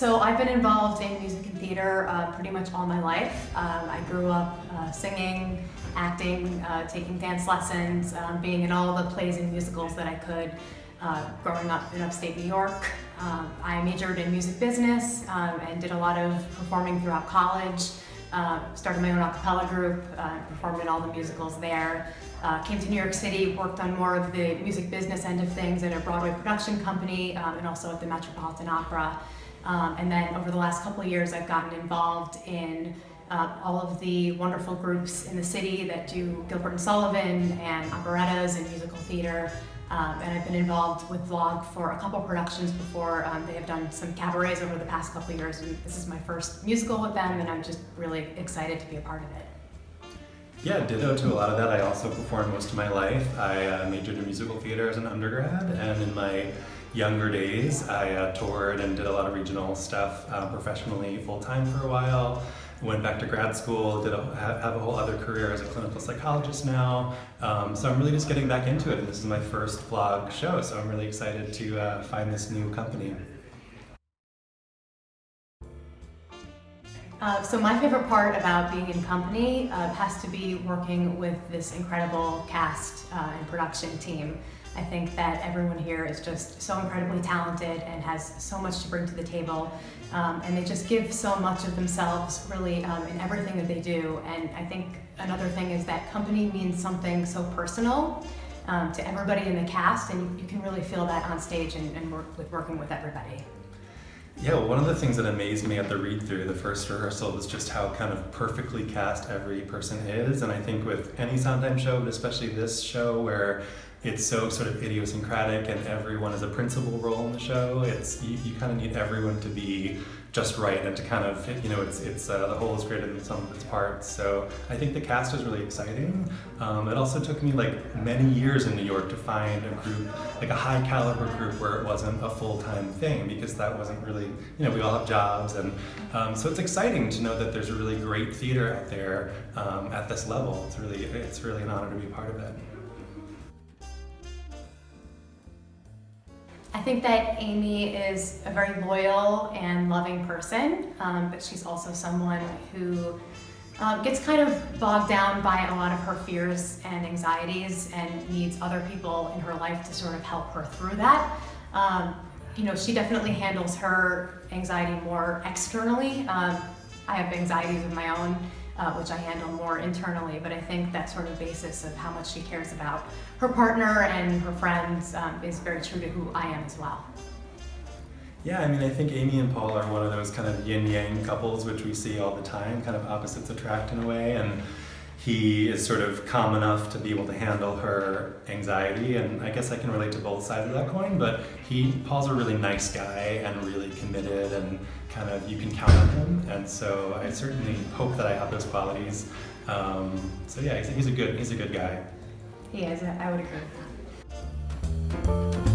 So I've been involved in music and theater pretty much all my life. I grew up singing, acting, taking dance lessons, being in all the plays and musicals that I could growing up in upstate New York. I majored in music business and did a lot of performing throughout college. Started my own a cappella group, performed in all the musicals there. Came to New York City, worked on more of the music business end of things at a Broadway production company and also at the Metropolitan Opera. And then over the last couple of years, I've gotten involved in all of the wonderful groups in the city that do Gilbert and Sullivan and operettas and musical theater. And I've been involved with Vlog for a couple productions before. They have done some cabarets over the past couple of years, and this is my first musical with them, and I'm just really excited to be a part of it. Yeah, ditto to a lot of that. I also performed most of my life. I majored in musical theater as an undergrad, and in my younger days, I toured and did a lot of regional stuff professionally, full-time for a while. Went back to grad school, have a whole other career as a clinical psychologist now. So I'm really just getting back into it, and this is my first Vlog show, so I'm really excited to find this new company. So my favorite part about being in company has to be working with this incredible cast and production team. I think that everyone here is just so incredibly talented and has so much to bring to the table. And they just give so much of themselves really in everything that they do. And I think another thing is that company means something so personal to everybody in the cast, and you can really feel that on stage and working with everybody. Yeah, well, one of the things that amazed me at the read-through, the first rehearsal, was just how kind of perfectly cast every person is. And I think with any Sondheim show, but especially this show where it's so sort of idiosyncratic and everyone has a principal role in the show, you kind of need everyone to be just right and to kind of, it's the whole is greater than some of its parts. So I think the cast is really exciting. It also took me like many years in New York to find a group, like a high caliber group where it wasn't a full-time thing, because that wasn't really, we all have jobs. And so it's exciting to know that there's a really great theater out there at this level. It's really an honor to be part of it. I think that Amy is a very loyal and loving person, but she's also someone who gets kind of bogged down by a lot of her fears and anxieties and needs other people in her life to sort of help her through that. She definitely handles her anxiety more externally. I have anxieties of my own, which I handle more internally, but I think that sort of basis of how much she cares about her partner and her friends is very true to who I am as well. Yeah, I think Amy and Paul are one of those kind of yin-yang couples which we see all the time, kind of opposites attract in a way, and he is sort of calm enough to be able to handle her anxiety, and I guess I can relate to both sides of that coin, but Paul's a really nice guy and really committed, and kind of you can count on him, and so I certainly hope that I have those qualities. So yeah, he's a good guy. He is, I would agree with that.